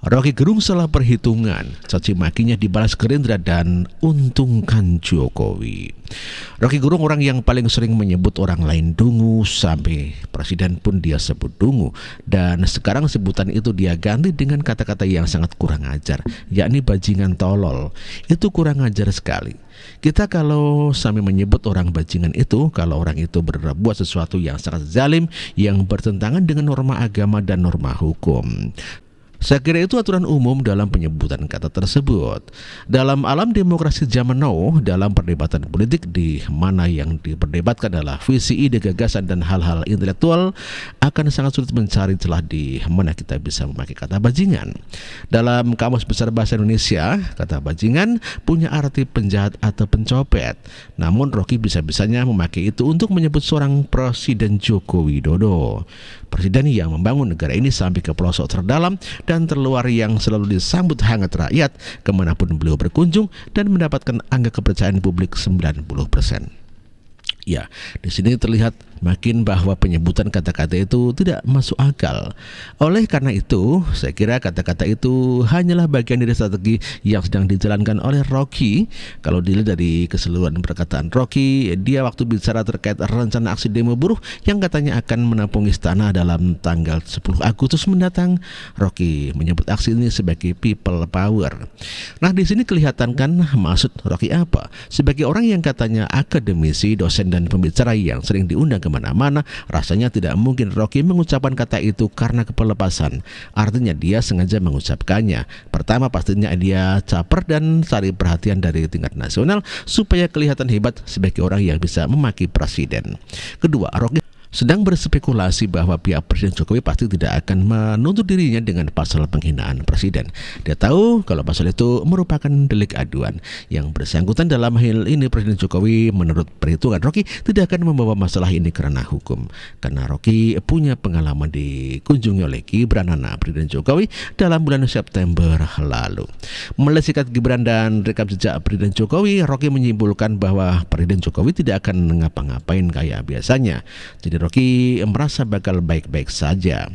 Rocky Gerung salah perhitungan, caci makinya dibalas Gerindra dan untungkan Jokowi. Rocky Gerung orang yang paling sering menyebut orang lain dungu, sampai presiden pun dia sebut dungu. Dan sekarang sebutan itu dia ganti dengan kata-kata yang sangat kurang ajar, yakni bajingan tolol. Itu kurang ajar sekali. Kita kalau sampai menyebut orang bajingan itu, kalau orang itu berbuat sesuatu yang sangat zalim, yang bertentangan dengan norma agama dan norma hukum. Saya kira itu aturan umum dalam penyebutan kata tersebut. Dalam alam demokrasi zaman now, dalam perdebatan politik di mana yang diperdebatkan adalah visi, ide, gagasan, dan hal-hal intelektual, akan sangat sulit mencari celah di mana kita bisa memakai kata bajingan. Dalam Kamus Besar Bahasa Indonesia, kata bajingan punya arti penjahat atau pencopet. Namun Rocky bisa-bisanya memakai itu untuk menyebut seorang Presiden Joko Widodo. Presiden yang membangun negara ini sampai ke pelosok terdalam dan terluar, yang selalu disambut hangat rakyat kemanapun beliau berkunjung dan mendapatkan angka kepercayaan publik 90%. Ya, di sini terlihat makin bahwa penyebutan kata-kata itu tidak masuk akal. Oleh karena itu, saya kira kata-kata itu hanyalah bagian dari strategi yang sedang dijalankan oleh Rocky. Kalau dilihat dari keseluruhan perkataan Rocky, dia waktu bicara terkait rencana aksi demo buruh yang katanya akan menampung istana dalam tanggal 10 Agustus mendatang, Rocky menyebut aksi ini sebagai people power. Nah, di sini kelihatan kan maksud Rocky apa? Sebagai orang yang katanya akademisi, dosen, dan pembicara yang sering diundang kemana-mana, rasanya tidak mungkin Rocky mengucapkan kata itu karena kepelepasan. Artinya dia sengaja mengucapkannya. Pertama, pastinya dia caper dan cari perhatian dari tingkat nasional supaya kelihatan hebat sebagai orang yang bisa memaki presiden. Kedua, Rocky sedang berspekulasi bahwa pihak Presiden Jokowi pasti tidak akan menuntut dirinya dengan pasal penghinaan presiden. Dia tahu kalau pasal itu merupakan delik aduan. Yang bersangkutan dalam hal ini Presiden Jokowi menurut perhitungan Rocky tidak akan membawa masalah ini karena hukum. Karena Rocky punya pengalaman dikunjungi oleh Gibran, anak Presiden Jokowi, dalam bulan September lalu. Melihat sikap Gibran dan rekam jejak Presiden Jokowi, Rocky menyimpulkan bahwa Presiden Jokowi tidak akan ngapa-ngapain kayak biasanya. Jadi Rocky merasa bakal baik-baik saja.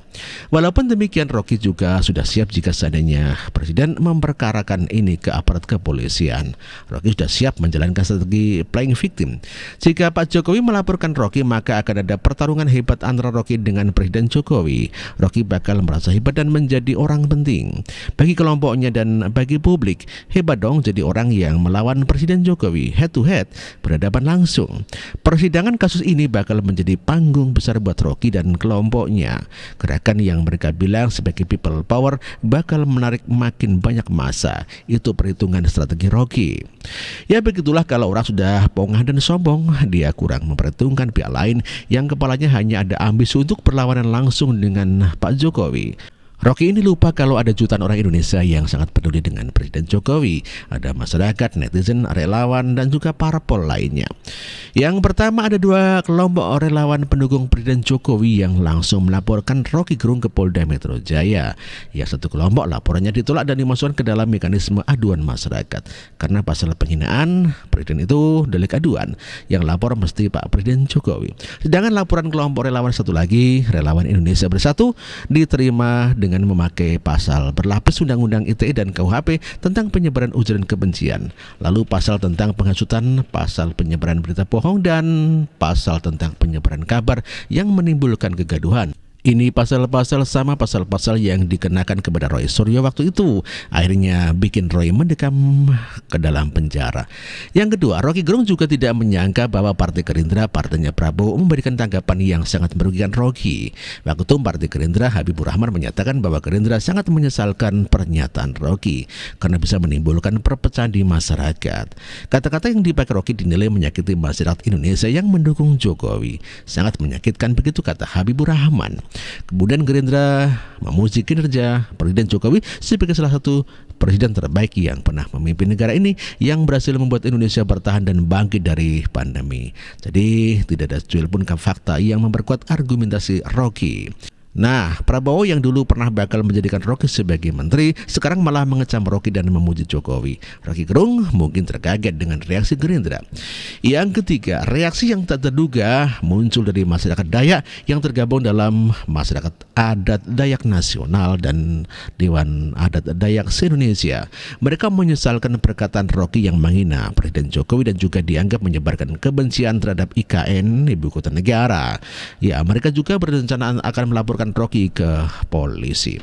Walaupun demikian, Rocky juga sudah siap jika seandainya Presiden memperkarakan ini ke aparat kepolisian. Rocky sudah siap menjalankan strategi playing victim. Jika Pak Jokowi melaporkan Rocky, maka akan ada pertarungan hebat antara Rocky dengan Presiden Jokowi. Rocky bakal merasa hebat dan menjadi orang penting bagi kelompoknya dan bagi publik. Hebat dong jadi orang yang melawan Presiden Jokowi head to head, berhadapan langsung. Persidangan kasus ini bakal menjadi panggung besar buat Rocky dan kelompoknya. Gerakan yang mereka bilang sebagai people power bakal menarik makin banyak massa. Itu perhitungan strategi Rocky. Ya begitulah kalau orang sudah pongah dan sombong, dia kurang memperhitungkan pihak lain yang kepalanya hanya ada ambisi untuk berlawanan langsung dengan Pak Jokowi. Rocky ini lupa kalau ada jutaan orang Indonesia yang sangat peduli dengan Presiden Jokowi. Ada masyarakat, netizen, relawan, dan juga parpol lainnya. Yang pertama, ada dua kelompok relawan pendukung Presiden Jokowi yang langsung melaporkan Rocky Gerung ke Polda Metro Jaya. Yang satu kelompok laporannya ditolak dan dimasukkan ke dalam mekanisme aduan masyarakat. Karena pasal penghinaan Presiden itu delik aduan. Yang lapor mesti Pak Presiden Jokowi. Sedangkan laporan kelompok relawan satu lagi, Relawan Indonesia Bersatu, diterima dengan memakai pasal berlapis Undang-Undang ITE dan KUHP tentang penyebaran ujaran kebencian, lalu pasal tentang penghasutan, pasal penyebaran berita bohong, dan pasal tentang penyebaran kabar yang menimbulkan kegaduhan. Ini pasal-pasal sama pasal-pasal yang dikenakan kepada Roy Suryo waktu itu. Akhirnya bikin Roy mendekam ke dalam penjara. Yang kedua, Rocky Gerung juga tidak menyangka bahwa Partai Gerindra, partainya Prabowo, memberikan tanggapan yang sangat merugikan Rocky. Waktu itu Partai Gerindra, Habibur Rahman menyatakan bahwa Gerindra sangat menyesalkan pernyataan Rocky karena bisa menimbulkan perpecahan di masyarakat. Kata-kata yang dipakai Rocky dinilai menyakiti masyarakat Indonesia yang mendukung Jokowi. Sangat menyakitkan, begitu kata Habibur Rahman. Kemudian Gerindra memuji kinerja Presiden Jokowi sebagai salah satu presiden terbaik yang pernah memimpin negara ini, yang berhasil membuat Indonesia bertahan dan bangkit dari pandemi. Jadi tidak ada secuil pun fakta yang memperkuat argumentasi Rocky. Nah, Prabowo yang dulu pernah bakal menjadikan Rocky sebagai menteri, sekarang malah mengecam Rocky dan memuji Jokowi. Rocky Gerung mungkin terkaget dengan reaksi Gerindra. Yang ketiga, reaksi yang tak terduga muncul dari masyarakat Dayak yang tergabung dalam masyarakat adat Dayak Nasional dan Dewan Adat Dayak se-Indonesia. Mereka menyesalkan perkataan Rocky yang menghina Presiden Jokowi dan juga dianggap menyebarkan kebencian terhadap IKN, Ibu Kota Negara. Ya, mereka juga berencana akan melaporkan Rocky ke polisi.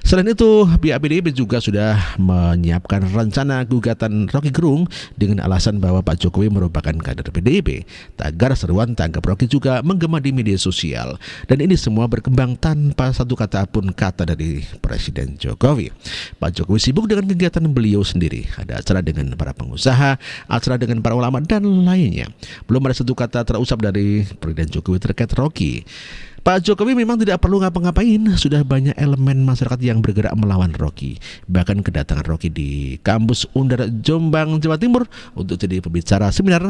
Selain itu, pihak PDIP juga sudah menyiapkan rencana gugatan Rocky Gerung dengan alasan bahwa Pak Jokowi merupakan kader PDIP. Tagar seruan tangkap Rocky juga menggema di media sosial. Dan ini semua berkembang tanpa satu kata pun kata dari Presiden Jokowi. Pak Jokowi sibuk dengan kegiatan beliau sendiri. Ada acara dengan para pengusaha, acara dengan para ulama, dan lainnya. Belum ada satu kata terusap dari Presiden Jokowi terkait Rocky. Pak Jokowi memang tidak perlu ngapa-ngapain, sudah banyak elemen masyarakat yang bergerak melawan Rocky. Bahkan kedatangan Rocky di kampus Undar Jombang, Jawa Timur untuk jadi pembicara seminar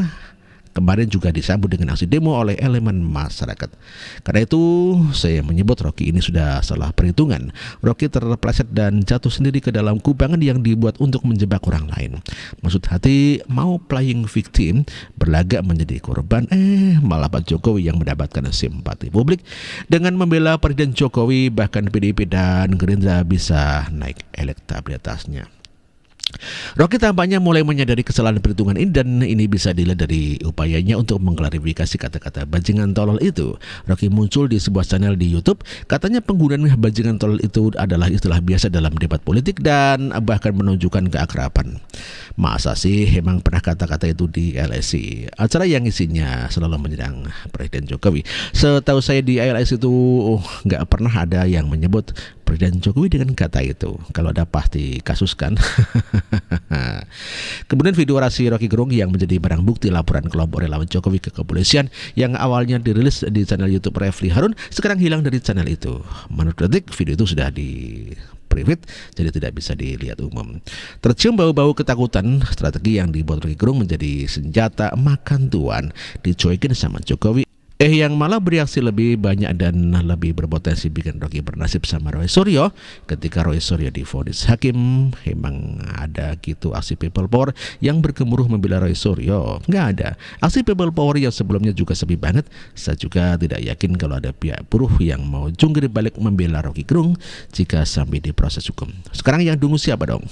kemarin juga disambut dengan aksi demo oleh elemen masyarakat. Karena itu saya menyebut Rocky ini sudah salah perhitungan. Rocky terpeleset dan jatuh sendiri ke dalam kubangan yang dibuat untuk menjebak orang lain. Maksud hati mau playing victim, berlagak menjadi korban, malah Pak Jokowi yang mendapatkan simpati publik. Dengan membela Presiden Jokowi, bahkan PDIP dan Gerindra bisa naik elektabilitasnya. Rocky tampaknya mulai menyadari kesalahan perhitungan ini dan ini bisa dilihat dari upayanya untuk mengklarifikasi kata-kata bajingan tolol itu. Rocky muncul di sebuah channel di YouTube, katanya penggunaan bajingan tolol itu adalah istilah biasa dalam debat politik dan bahkan menunjukkan keakraban. Masa sih emang pernah kata-kata itu di LSI, acara yang isinya selalu menyerang Presiden Jokowi. Setahu saya di LSI itu nggak pernah ada yang menyebut Presiden Jokowi dengan kata itu. Kalau ada pasti kasuskan. Kemudian video orasi Rocky Gerung yang menjadi barang bukti laporan kelompok relawan Jokowi ke kepolisian yang awalnya dirilis di channel YouTube Refli Harun sekarang hilang dari channel itu. Menurut Detik, video itu sudah di private jadi tidak bisa dilihat umum. Tercium bau-bau ketakutan, strategi yang dibuat Rocky Gerung menjadi senjata makan tuan dicuekin sama Jokowi. Yang malah bereaksi lebih banyak dan lebih berpotensi bikin Rocky bernasib sama Roy Suryo. Ketika Roy Suryo divonis hakim, emang ada gitu aksi people power yang bergemuruh membela Roy Suryo? Nggak ada. Aksi people power yang sebelumnya juga sepi banget. Saya juga tidak yakin kalau ada pihak buruh yang mau jungkir balik membela Rocky Gerung jika sampai di proses hukum. Sekarang yang dungu siapa dong?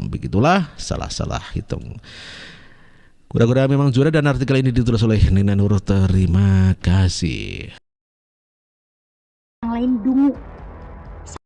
Begitulah salah-salah hitung. Kura-kura memang juara dan artikel ini ditulis oleh Nina Nur. Terima kasih. Yang lain dungu.